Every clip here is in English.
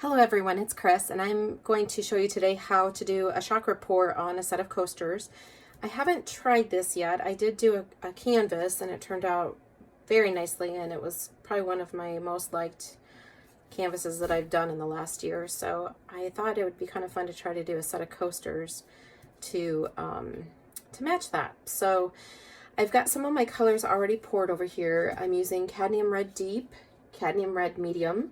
Hello everyone, it's Chris, and I'm going to show you today how to do a chakra pour on a set of coasters. I haven't tried this yet. I did do a canvas and it turned out very nicely, and it was probably one of my most liked canvases that I've done in the last year. So I thought it would be kind of fun to try to do a set of coasters to match that. So I've got some of my colors already poured over here. I'm using cadmium red deep, cadmium red medium,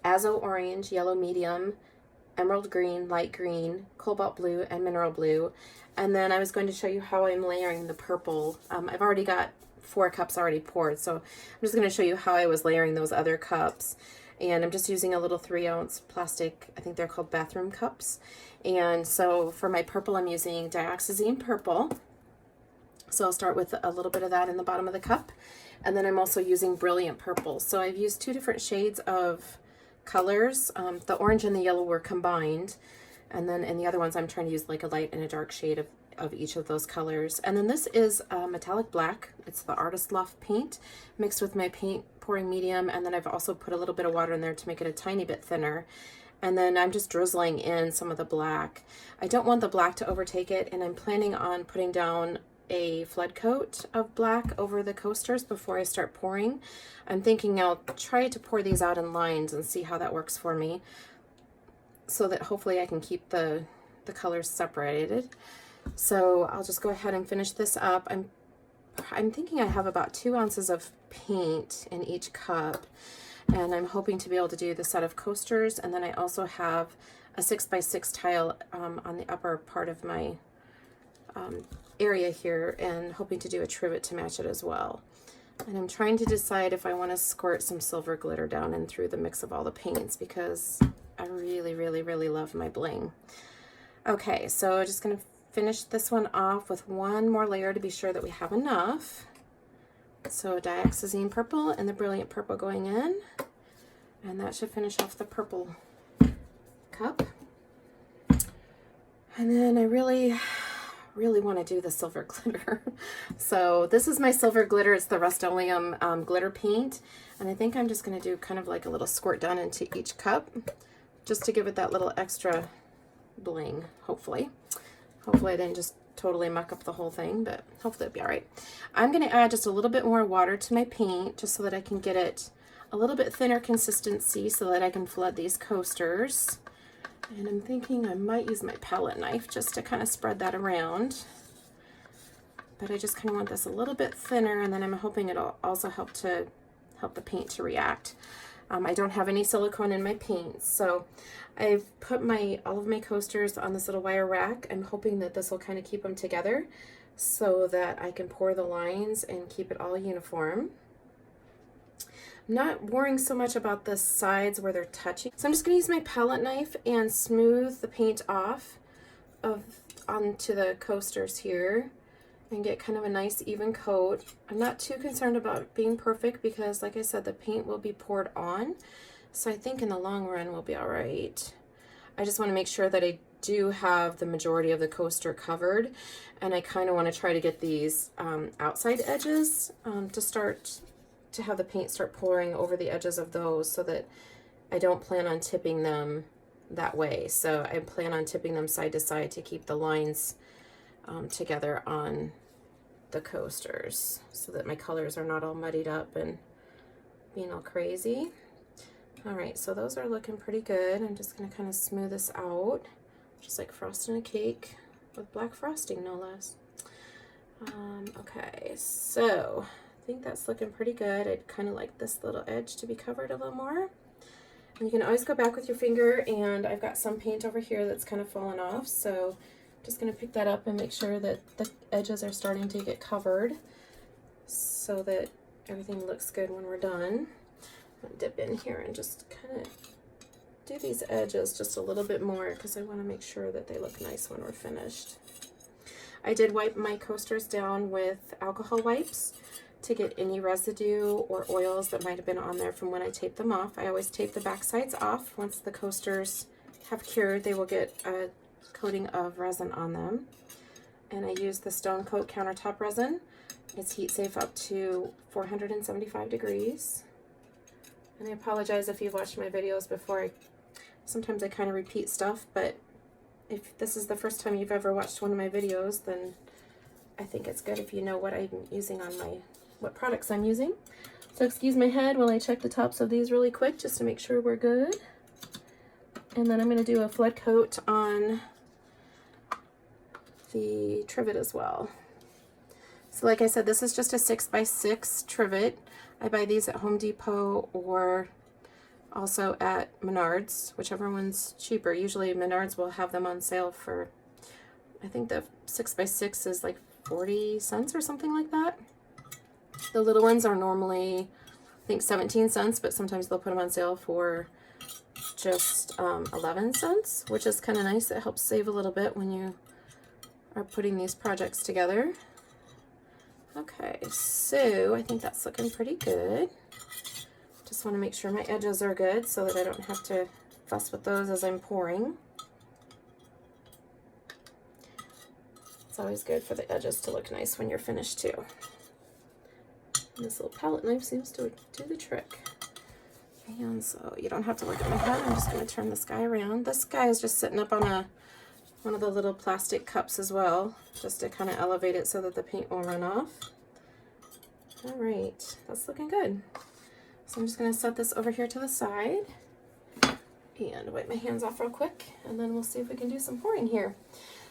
azo orange, yellow medium, emerald green, light green, cobalt blue, and mineral blue. And then I was going to show you how I'm layering the purple. I've already got 4 cups already poured, so I'm just going to show you how I was layering those other cups. And I'm just using a little 3-ounce plastic, I think they're called bathroom cups. And so for my purple, I'm using dioxazine purple. So I'll start with a little bit of that in the bottom of the cup. And then I'm also using brilliant purple. So I've used 2 different shades of colors. The orange and the yellow were combined, and then in the other ones I'm trying to use like a light and a dark shade of each of those colors. And then this is metallic black. It's the Artist Loft paint mixed with my paint pouring medium, and then I've also put a little bit of water in there to make it a tiny bit thinner. And then I'm just drizzling in some of the black. I don't want the black to overtake it, and I'm planning on putting down a flood coat of black over the coasters before I start pouring. I'm thinking I'll try to pour these out in lines and see how that works for me, so that hopefully I can keep the colors separated. So I'll just go ahead and finish this up. I'm thinking I have about 2 ounces of paint in each cup, and I'm hoping to be able to do the set of coasters. And then I also have a 6x6 tile on the upper part of my area here, and hoping to do a trivet to match it as well. And I'm trying to decide if I want to squirt some silver glitter down in through the mix of all the paints, because I really love my bling. Okay, so just going to finish this one off with one more layer to be sure that we have enough. So dioxazine purple and the brilliant purple going in, and that should finish off the purple cup. And then I really want to do the silver glitter. So this is my silver glitter. It's the Rust-Oleum glitter paint, and I think I'm just going to do kind of like a little squirt down into each cup just to give it that little extra bling. Hopefully I didn't just totally muck up the whole thing, but hopefully it'll be all right. I'm going to add just a little bit more water to my paint just so that I can get it a little bit thinner consistency so that I can flood these coasters. And I'm thinking I might use my palette knife just to kind of spread that around. But I just kind of want this a little bit thinner, and then I'm hoping it'll also help the paint to react. I don't have any silicone in my paints, so I've put all of my coasters on this little wire rack. I'm hoping that this will kind of keep them together so that I can pour the lines and keep it all uniform. I'm not worrying so much about the sides where they're touching. So I'm just going to use my palette knife and smooth the paint off onto the coasters here and get kind of a nice even coat. I'm not too concerned about it being perfect because, like I said, the paint will be poured on. So I think in the long run we'll be all right. I just want to make sure that I do have the majority of the coaster covered, and I kind of want to try to get these outside edges to have the paint start pouring over the edges of those, so that I don't plan on tipping them that way. So I plan on tipping them side to side to keep the lines together on the coasters, so that my colors are not all muddied up and being all crazy. All right, so those are looking pretty good. I'm just going to kind of smooth this out, just like frosting a cake with black frosting, no less. Okay, so I think that's looking pretty good. I'd kind of like this little edge to be covered a little more. And you can always go back with your finger, and I've got some paint over here that's kind of fallen off, so I'm just going to pick that up and make sure that the edges are starting to get covered so that everything looks good when we're done. I'm going to dip in here and just kind of do these edges just a little bit more because I want to make sure that they look nice when we're finished. I did wipe my coasters down with alcohol wipes to get any residue or oils that might have been on there from when I taped them off. I always tape the back sides off. Once the coasters have cured, they will get a coating of resin on them. And I use the Stone Coat countertop resin. It's heat safe up to 475 degrees. And I apologize if you've watched my videos before. I Sometimes I kind of repeat stuff, but if this is the first time you've ever watched one of my videos, then I think it's good if you know what I'm using on what products I'm using. So excuse my head while I check the tops of these really quick just to make sure we're good. And then I'm going to do a flood coat on the trivet as well. So like I said, this is just a 6x6 trivet. I buy these at Home Depot or also at Menards, whichever one's cheaper. Usually Menards will have them on sale for, I think the 6x6 is like 40 cents or something like that. The little ones are normally, I think 17 cents, but sometimes they'll put them on sale for just 11 cents, which is kind of nice. It helps save a little bit when you are putting these projects together. Okay, so I think that's looking pretty good. Just want to make sure my edges are good so that I don't have to fuss with those as I'm pouring. It's always good for the edges to look nice when you're finished too. And this little palette knife seems to do the trick. And so you don't have to look at my head. I'm just going to turn this guy around. This guy is just sitting up on one of the little plastic cups as well, just to kind of elevate it so that the paint will run off. All right, that's looking good. So I'm just going to set this over here to the side and wipe my hands off real quick, and then we'll see if we can do some pouring here.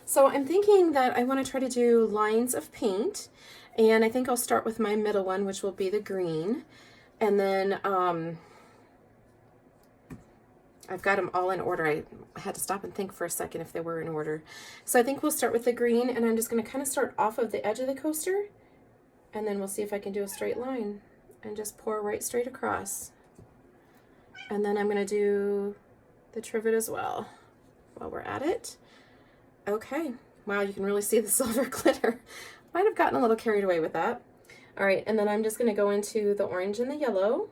So I'm thinking that I want to try to do lines of paint, and I think I'll start with my middle one, which will be the green, and then I've got them all in order. I had to stop and think for a second if they were in order. So I think we'll start with the green, and I'm just going to kind of start off of the edge of the coaster, and then we'll see if I can do a straight line and just pour right straight across. And then I'm going to do the trivet as well while we're at it. Okay. Wow, you can really see the silver glitter. Might have gotten a little carried away with that. All right, and then I'm just going to go into the orange and the yellow.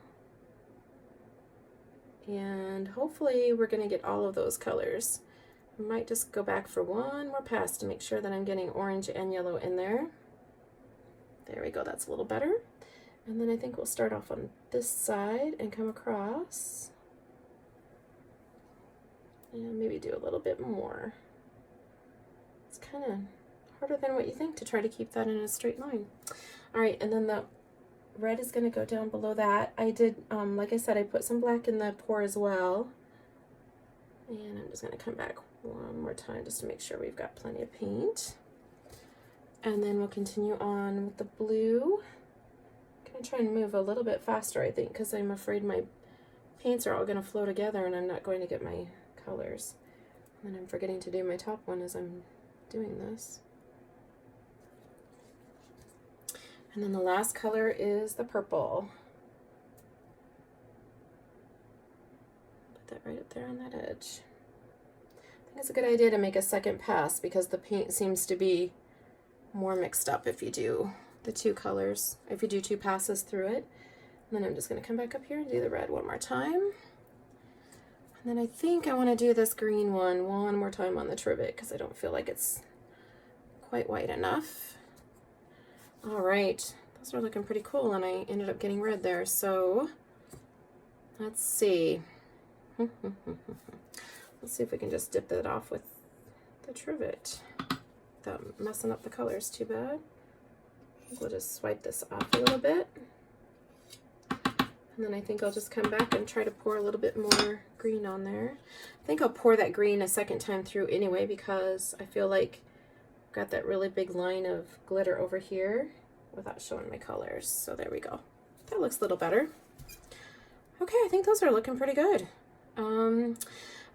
And hopefully we're going to get all of those colors. I might just go back for one more pass to make sure that I'm getting orange and yellow in there. There we go, that's a little better. And then I think we'll start off on this side and come across. And maybe do a little bit more. It's kind of harder than what you think to try to keep that in a straight line. All right, and then the red is going to go down below that. I did, like I said, I put some black in the pour as well. And I'm just going to come back one more time just to make sure we've got plenty of paint. And then we'll continue on with the blue. I'm going to try and move a little bit faster, I think, because I'm afraid my paints are all going to flow together and I'm not going to get my colors. And I'm forgetting to do my top one as I'm doing this. And then the last color is the purple. Put that right up there on that edge. I think it's a good idea to make a second pass because the paint seems to be more mixed up if you do the two colors, if you do two passes through it. And then I'm just going to come back up here and do the red one more time. And then I think I want to do this green one more time on the trivet because I don't feel like it's quite white enough. All right, those are looking pretty cool, and I ended up getting red there, so let's see. Let's see if we can just dip that off with the trivet without messing up the colors too bad. I think we'll just swipe this off a little bit. And then I think I'll just come back and try to pour a little bit more green on there. I think I'll pour that green a second time through anyway because I feel like I've got that really big line of glitter over here without showing my colors. So there we go. That looks a little better. Okay, I think those are looking pretty good.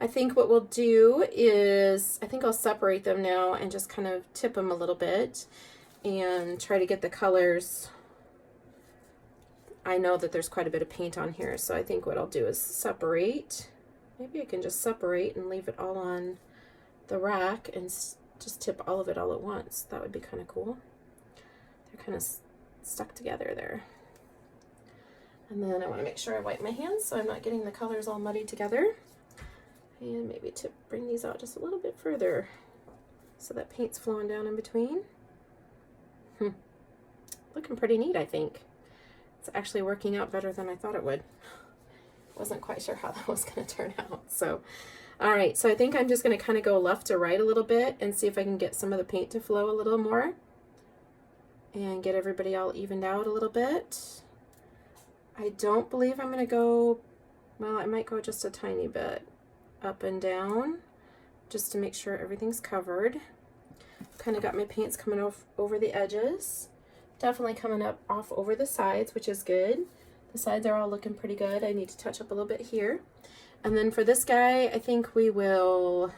I think what we'll do is, I think I'll separate them now and just kind of tip them a little bit and try to get the colors. I know that there's quite a bit of paint on here, so I think what I'll do is separate. Maybe I can just separate and leave it all on the rack and just tip all of it all at once. That would be kind of cool. They're kind of stuck together there. And then I want to make sure I wipe my hands so I'm not getting the colors all muddy together. And maybe to bring these out just a little bit further so that paint's flowing down in between. Looking pretty neat, I think. It's actually working out better than I thought it would. Wasn't quite sure how that was going to turn out. So, All right, so I think I'm just going to kind of go left to right a little bit and see if I can get some of the paint to flow a little more and get everybody all evened out a little bit. I don't believe I'm going to go, well, I might go just a tiny bit up and down just to make sure everything's covered. Kind of got my paints coming over the edges. Definitely coming up off over the sides, which is good. The sides are all looking pretty good. I need to touch up a little bit here. And then for this guy, I think we will,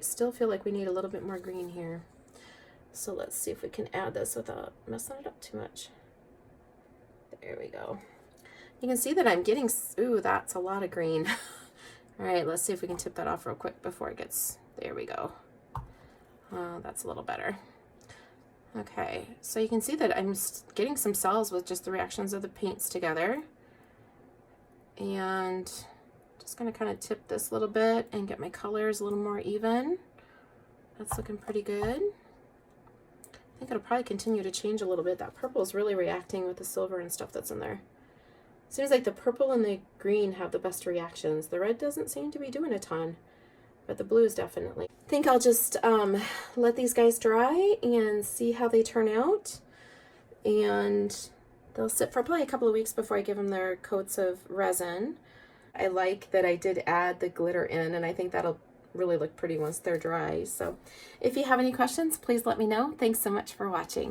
still feel like we need a little bit more green here. So let's see if we can add this without messing it up too much. There we go. You can see that I'm getting, ooh, that's a lot of green. All right, let's see if we can tip that off real quick before it gets, there we go. That's a little better. Okay, so you can see that I'm getting some cells with just the reactions of the paints together. And just gonna kind of tip this a little bit and get my colors a little more even. That's looking pretty good. I think it'll probably continue to change a little bit. That purple is really reacting with the silver and stuff that's in there. Seems like the purple and the green have the best reactions. The red doesn't seem to be doing a ton, but the blue is definitely. I think I'll just let these guys dry and see how they turn out. And they'll sit for probably a couple of weeks before I give them their coats of resin. I like that I did add the glitter in, and I think that'll really look pretty once they're dry. So if you have any questions, please let me know. Thanks so much for watching.